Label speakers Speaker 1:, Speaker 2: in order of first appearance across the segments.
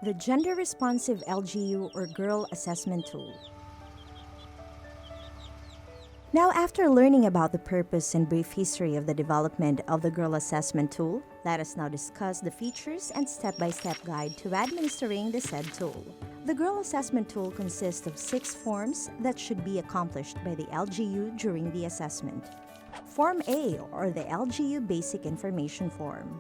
Speaker 1: The Gender-Responsive LGU or GeRL Assessment Tool. Now, after learning about the purpose and brief history of the development of the GeRL Assessment Tool, let us now discuss the features and step-by-step guide to administering the said tool. The GeRL Assessment Tool consists of 6 forms that should be accomplished by the LGU during the assessment. Form A, or the LGU Basic Information Form.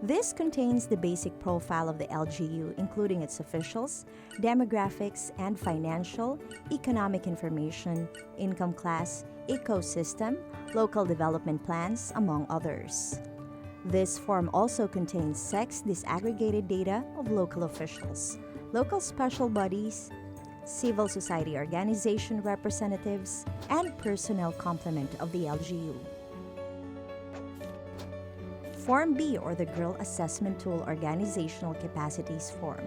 Speaker 1: This contains the basic profile of the LGU, including its officials, demographics, and financial, economic information, income class, ecosystem, local development plans, among others. This form also contains sex disaggregated data of local officials, local special bodies, civil society organization representatives, and personnel complement of the LGU. Form B, or the GeRL Assessment Tool Organizational Capacities Form.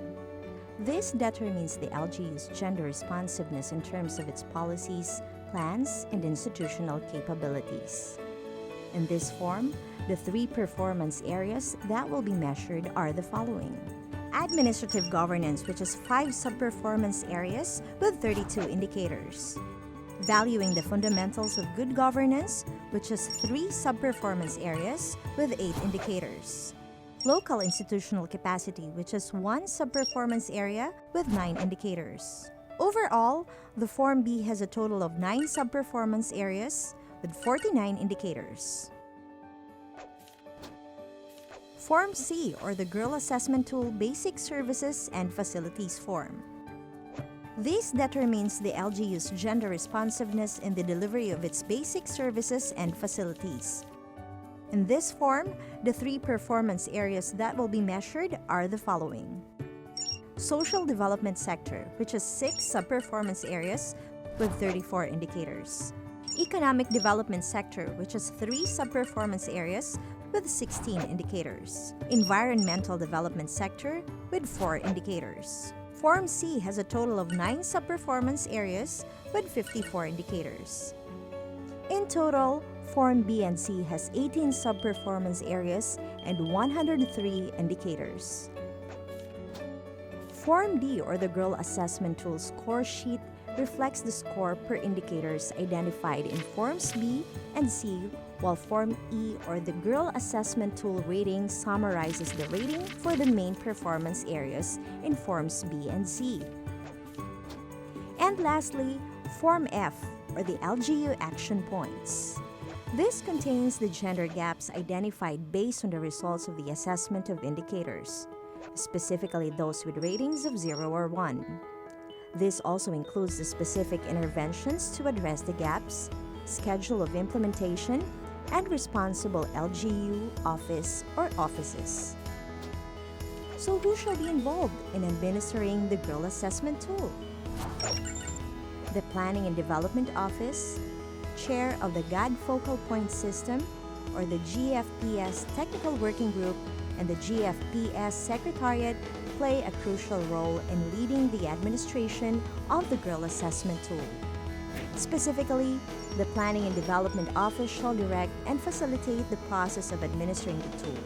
Speaker 1: This determines the LGU's gender responsiveness in terms of its policies, plans, and institutional capabilities. In this form, the 3 performance areas that will be measured are the following. Administrative governance, which has 5 sub-performance areas with 32 indicators. Valuing the fundamentals of good governance, which has 3 sub-performance areas with 8 indicators. Local institutional capacity, which has 1 sub-performance area with 9 indicators. Overall, the Form B has a total of 9 sub-performance areas with 49 indicators. Form C, or the GeRL Assessment Tool Basic Services and Facilities Form. This determines the LGU's gender responsiveness in the delivery of its basic services and facilities. In this form, the 3 performance areas that will be measured are the following. Social development sector, which has 6 sub-performance areas with 34 indicators. Economic development sector, which has 3 sub-performance areas with 16 indicators. Environmental development sector with 4 indicators. Form C has a total of 9 sub-performance areas with 54 indicators. In total, Form B and C has 18 sub-performance areas and 103 indicators. Form D, or the GeRL Assessment Tool Score Sheet, reflects the score per indicators identified in Forms B and C, while Form E, or the GeRL Assessment Tool Rating, summarizes the rating for the main performance areas in Forms B and C. And lastly, Form F, or the LGU Action Points. This contains the gender gaps identified based on the results of the assessment of indicators, specifically those with ratings of 0 or 1. This also includes the specific interventions to address the gaps, schedule of implementation, and responsible LGU office or offices. So who shall be involved in administering the GeRL Assessment Tool? The Planning and Development Office, Chair of the GAD Focal Point System, or the GFPS Technical Working Group, and the GFPS Secretariat play a crucial role in leading the administration of the GeRL Assessment Tool. Specifically, the Planning and Development Office shall direct and facilitate the process of administering the tool.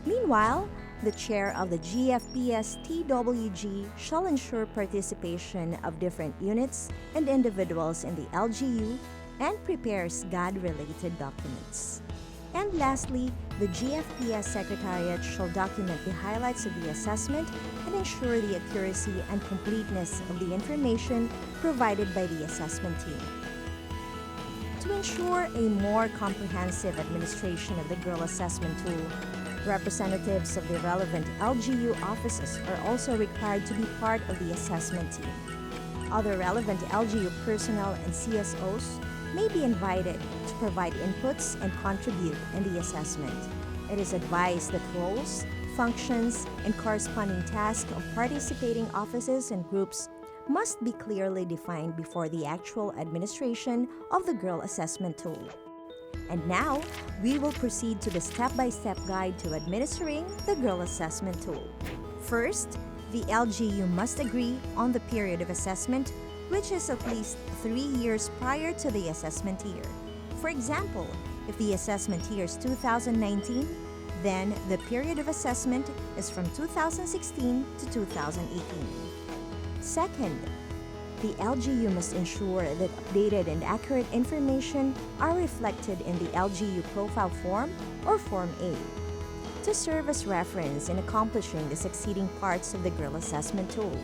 Speaker 1: Meanwhile, the chair of the GFPS TWG shall ensure participation of different units and individuals in the LGU and prepares GAD-related documents. And lastly, the GFPS Secretariat shall document the highlights of the assessment and ensure the accuracy and completeness of the information provided by the assessment team. To ensure a more comprehensive administration of the GeRL Assessment Tool, representatives of the relevant LGU offices are also required to be part of the assessment team. Other relevant LGU personnel and CSOs may be invited to provide inputs and contribute in the assessment. It is advised that roles, functions, and corresponding tasks of participating offices and groups must be clearly defined before the actual administration of the GeRL Assessment Tool. And now, we will proceed to the step-by-step guide to administering the GeRL Assessment Tool. First, the LGU must agree on the period of assessment, which is at least 3 years prior to the assessment year. For example, if the assessment year is 2019, Then, the period of assessment is from 2016 to 2018. Second, the LGU must ensure that updated and accurate information are reflected in the LGU profile form or Form A to serve as reference in accomplishing the succeeding parts of the GeRL Assessment Tool.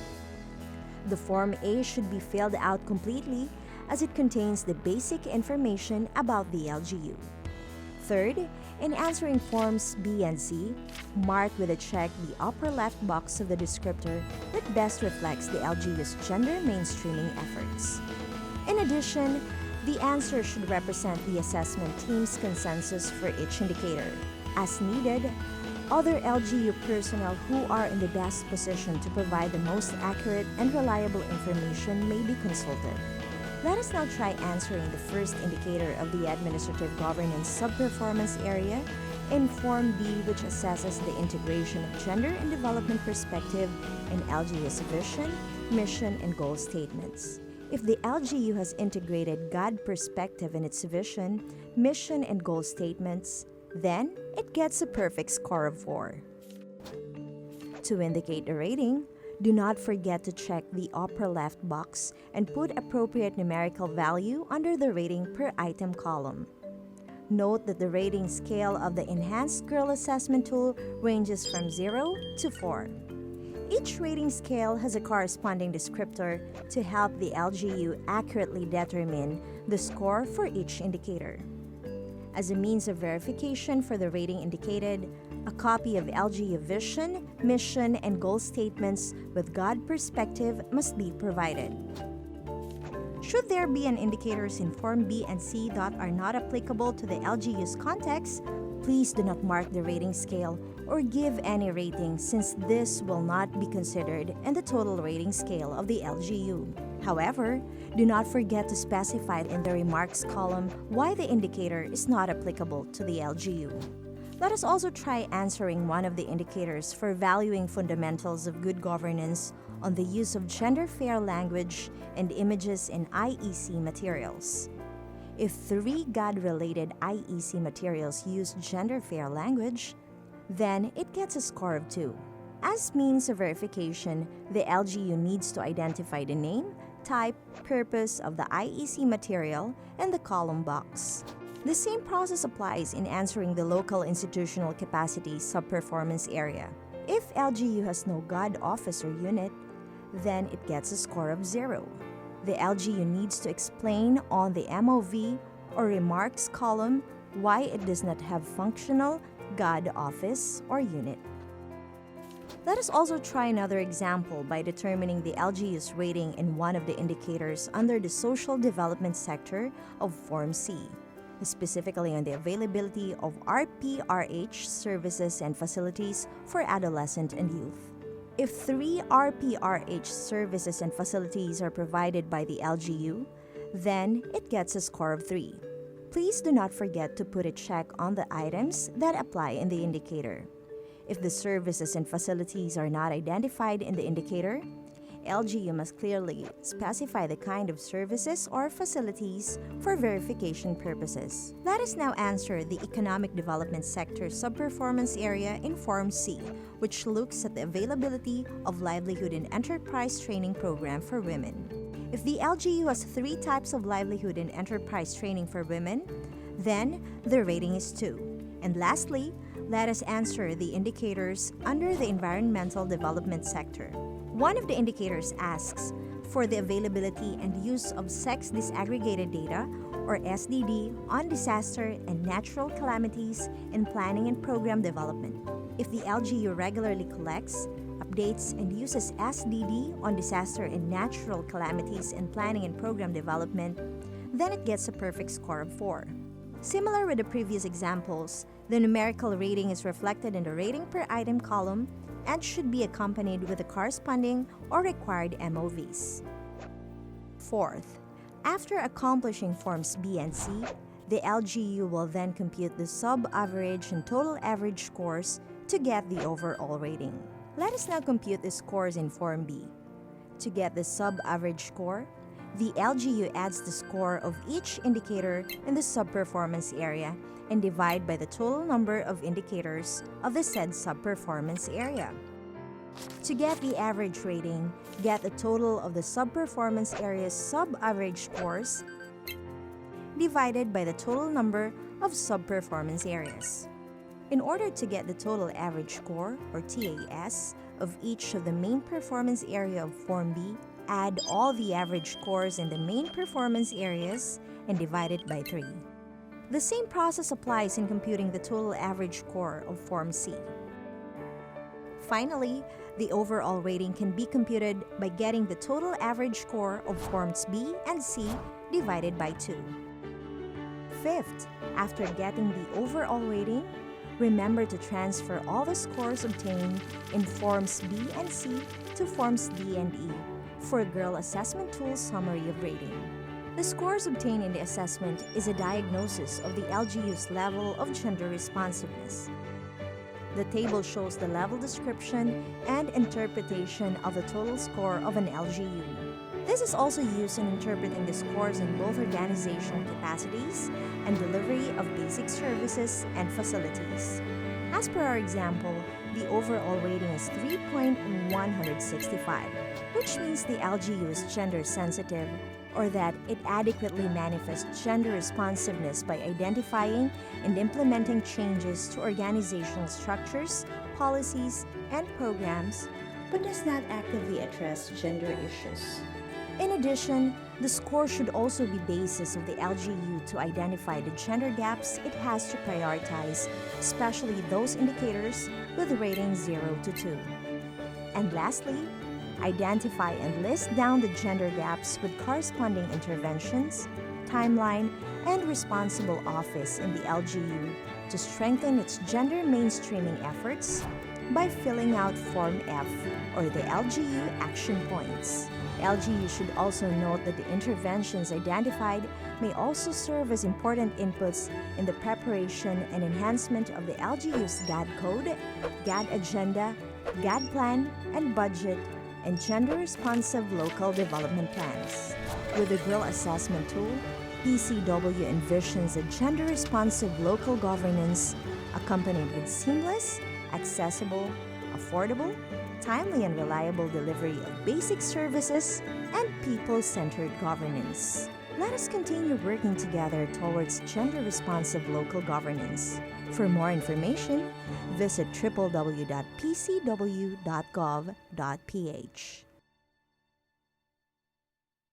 Speaker 1: The Form A should be filled out completely as it contains the basic information about the LGU. Third, in answering Forms B and C, mark with a check the upper left box of the descriptor that best reflects the LGU's gender mainstreaming efforts. In addition, the answer should represent the assessment team's consensus for each indicator. As needed, other LGU personnel who are in the best position to provide the most accurate and reliable information may be consulted. Let us now try answering the first indicator of the Administrative Governance Sub-Performance Area in Form B, which assesses the integration of gender and development perspective in LGU's vision, mission, and goal statements. If the LGU has integrated GAD perspective in its vision, mission, and goal statements, then it gets a perfect score of 4. To indicate the rating, do not forget to check the upper left box and put appropriate numerical value under the rating per item column. Note that the rating scale of the Enhanced GeRL Assessment Tool ranges from 0 to 4. Each rating scale has a corresponding descriptor to help the LGU accurately determine the score for each indicator. As a means of verification for the rating indicated, a copy of LGU vision, mission, and goal statements with GAD perspective must be provided. Should there be an indicators in Form B and C that are not applicable to the LGU's context, please do not mark the rating scale or give any rating, since this will not be considered in the total rating scale of the LGU. However, do not forget to specify in the remarks column why the indicator is not applicable to the LGU. Let us also try answering one of the indicators for valuing fundamentals of good governance on the use of gender-fair language and images in IEC materials. If 3 GAD-related IEC materials use gender-fair language, then it gets a score of 2. As means of verification, the LGU needs to identify the name, type, purpose of the IEC material and the column box. The same process applies in answering the local institutional capacity sub-performance area. If LGU has no GAD office or unit, then it gets a score of 0. The LGU needs to explain on the MOV or remarks column why it does not have functional GAD office or unit. Let us also try another example by determining the LGU's rating in one of the indicators under the social development sector of Form C, specifically on the availability of RPRH services and facilities for adolescent and youth. If 3 RPRH services and facilities are provided by the LGU, then it gets a score of 3. Please do not forget to put a check on the items that apply in the indicator. If the services and facilities are not identified in the indicator, LGU must clearly specify the kind of services or facilities for verification purposes. Let us now answer the Economic Development Sector Sub-Performance Area in Form C, which looks at the availability of Livelihood and Enterprise Training Program for women. If the LGU has 3 types of livelihood and enterprise training for women, then the rating is 2. And lastly, let us answer the indicators under the Environmental Development Sector. One of the indicators asks for the availability and use of sex disaggregated data, or SDD, on disaster and natural calamities in planning and program development. If the LGU regularly collects, updates, and uses SDD on disaster and natural calamities in planning and program development, then it gets a perfect score of 4. Similar with the previous examples, the numerical rating is reflected in the rating per item column and should be accompanied with the corresponding or required MOVs. Fourth, after accomplishing Forms B and C, the LGU will then compute the sub-average and total average scores to get the overall rating. Let us now compute the scores in Form B. To get the sub-average score, The LGU adds the score of each indicator in the sub-performance area and divide by the total number of indicators of the said sub-performance area. To get the average rating, get the total of the sub-performance area's sub-average scores divided by the total number of sub-performance areas. In order to get the total average score, or TAS, of each of the main performance area of Form B, add all the average scores in the main performance areas and divide it by 3. The same process applies in computing the total average score of Form C. Finally, the overall rating can be computed by getting the total average score of Forms B and C divided by 2. Fifth, after getting the overall rating, remember to transfer all the scores obtained in Forms B and C to Forms D and E for GeRL Assessment Tool summary of rating. The scores obtained in the assessment is a diagnosis of the LGU's level of gender responsiveness. The table shows the level description and interpretation of the total score of an LGU. This is also used in interpreting the scores in both organizational capacities and delivery of basic services and facilities. As per our example, the overall rating is 3.165, which means the LGU is gender sensitive, or that it adequately manifests gender responsiveness by identifying and implementing changes to organizational structures, policies, and programs, but does not actively address gender issues. In addition, the score should also be basis of the LGU to identify the gender gaps it has to prioritize, especially those indicators with ratings 0 to 2. And lastly, identify and list down the gender gaps with corresponding interventions, timeline, and responsible office in the LGU to strengthen its gender mainstreaming efforts by filling out Form F, or the LGU Action Points. LGU should also note that the interventions identified may also serve as important inputs in the preparation and enhancement of the LGU's GAD code, GAD agenda, GAD plan and budget, and gender-responsive local development plans. With the GeRL Assessment Tool, PCW envisions a gender-responsive local governance accompanied with seamless, accessible, affordable, timely and reliable delivery of basic services and people-centered governance. Let us continue working together towards gender-responsive local governance. For more information, visit www.pcw.gov.ph.